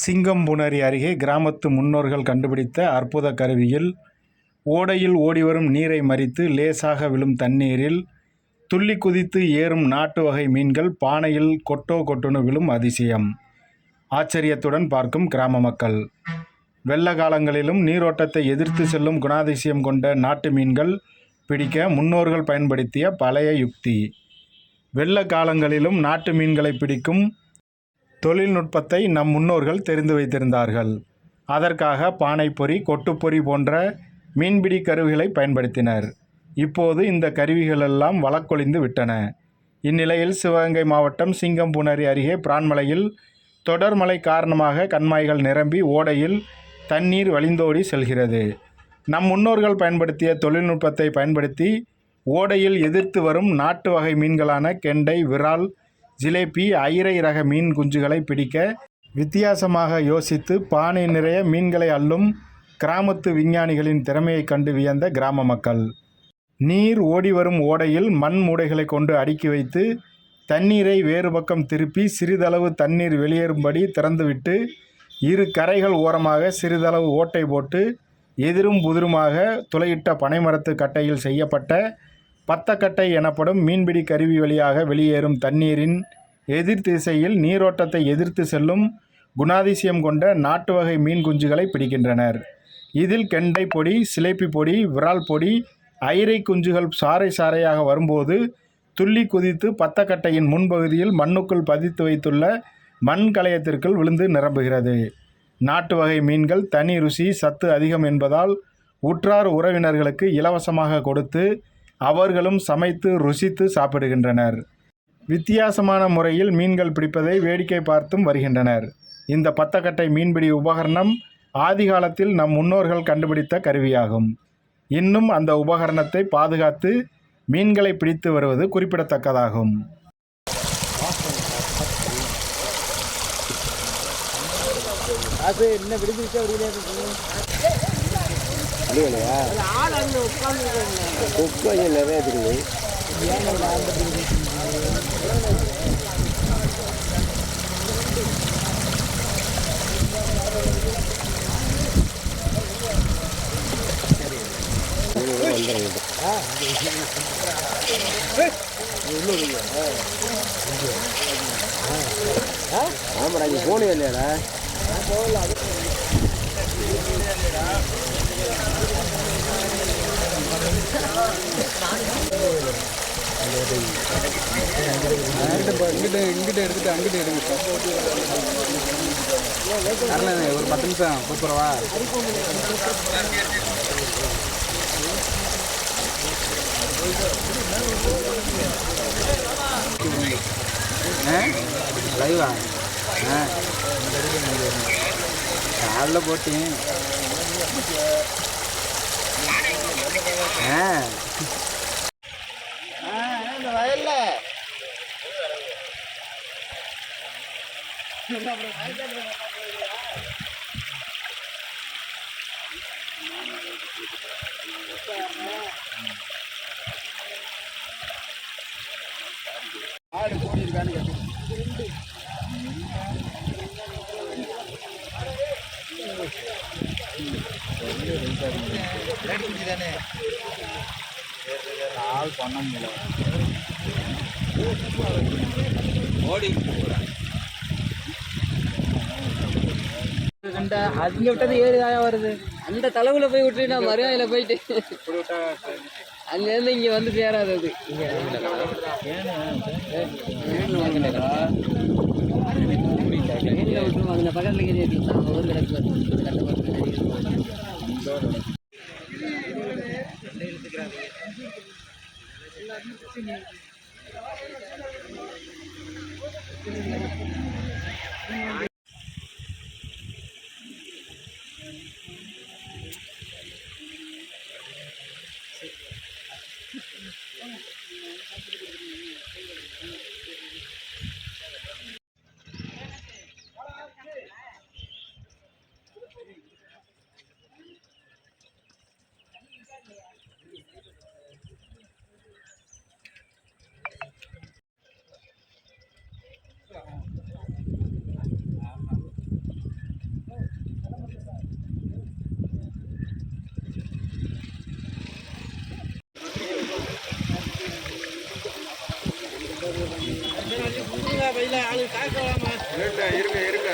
சிங்கம்புணரி அருகே கிராமத்து முன்னோர்கள் கண்டுபிடித்த அற்புத கருவியில் ஓடையில் ஓடிவரும் நீரை மறித்து லேசாக விழும் தண்ணீரில் துள்ளி குதித்து ஏறும் நாட்டு வகை மீன்கள் பானையில் கொட்டோன்னு விழும் அதிசயம். ஆச்சரியத்துடன் பார்க்கும் கிராம மக்கள். வெள்ள காலங்களிலும் நீரோட்டத்தை எதிர்த்து செல்லும் குணாதிசயம் கொண்ட நாட்டு மீன்கள் பிடிக்க முன்னோர்கள் பயன்படுத்திய பழைய யுக்தி. வெள்ள காலங்களிலும் நாட்டு மீன்களை பிடிக்கும் தொழில்நுட்பத்தை நம் முன்னோர்கள் தெரிந்து வைத்திருந்தார்கள். அதற்காக பானைப்பொறி, கொட்டுப்பொறி போன்ற மீன்பிடி கருவிகளை பயன்படுத்தினர். இப்போது இந்த கருவிகளெல்லாம் வழக்கொழிந்து விட்டன. இந்நிலையில் சிவகங்கை மாவட்டம் சிங்கம்புணரி அருகே பிரான்மலையில் தொடர் மழை காரணமாக கண்மாய்கள் நிரம்பி ஓடையில் தண்ணீர் வழிந்தோடி செல்கிறது. நம் முன்னோர்கள் பயன்படுத்திய தொழில்நுட்பத்தை பயன்படுத்தி ஓடையில் எதிர்த்து வரும் நாட்டு வகை மீன்களான கெண்டை, விரால், ஜிலேபி, ஐரை ரக மீன் குஞ்சுகளை பிடிக்க வித்தியாசமாக யோசித்து பானை நிறைய மீன்களை அள்ளும் கிராமத்து விஞ்ஞானிகளின் திறமையை கண்டு வியந்த கிராம மக்கள். நீர் ஓடிவரும் ஓடையில் மண் மூடைகளை கொண்டு அடுக்கி வைத்து தண்ணீரை வேறு பக்கம் திருப்பி சிறிதளவு தண்ணீர் வெளியேறும்படி திறந்துவிட்டு இரு கரைகள் ஓரமாக சிறிதளவு ஓட்டை போட்டு எதிரும் புதிருமாக துளையிட்ட பனைமரத்து கட்டையில் செய்யப்பட்ட பத்தக்கட்டை எனப்படும் மீன்பிடி கருவி வழியாக வெளியேறும் தண்ணீரின் எதிர் திசையில் நீரோட்டத்தை எதிர்த்து செல்லும் குணாதிசயம் கொண்ட நாட்டு வகை மீன் குஞ்சுகளை பிடிக்கின்றனர். இதில் கெண்டை பொடி, சிலேபி பொடி, விரால் பொடி, ஐரை குஞ்சுகள் சாறை சாறையாக வரும்போது துள்ளி குதித்து பத்தக்கட்டையின் முன்பகுதியில் மண்ணுக்குள் பதித்து வைத்துள்ள மண் கலயத்திற்குள் விழுந்து நிரம்புகிறது. நாட்டு வகை மீன்கள் தனி ருசி, சத்து அதிகம் என்பதால் உற்றார் உறவினர்களுக்கு இலவசமாக கொடுத்து அவர்களும் சமைத்து ருசித்து சாப்பிடுகின்றனர். வித்தியாசமான முறையில் மீன்கள் பிடிப்பதை வேடிக்கை பார்த்தும் வருகின்றனர். இந்த பத்தக்கட்டை மீன்பிடி உபகரணம் ஆதி காலத்தில் நம் முன்னோர்கள் கண்டுபிடித்த கருவியாகும். இன்னும் அந்த உபகரணத்தை பாதுகாத்து மீன்களை பிடித்து வருவது குறிப்பிடத்தக்கதாகும். ஆமாடா, இங்கே போனே இல்லையாடா. இங்கிட்ட எடுத்துட்டு அங்கிட்ட எடுங்க. ஒரு 10 நிமிஷம் கூப்பிடவா? லைவா? காலில் போட்டேன். இந்த வயல்ல ஆடு போட்டிருக்கான்னு கேட்டு தானே ஆள் பண்ண முடியல. ஓடி அதுங்க விட்டது ஏறிதாயா வருது. அந்த தலைவுல போய் விட்டு நான் மறுவாயில போயிட்டு அங்கேருந்து இங்கே வந்து சேராது. அது அந்த பக்கத்தில் ஒரு கிடக்கு. இருங்க இருங்க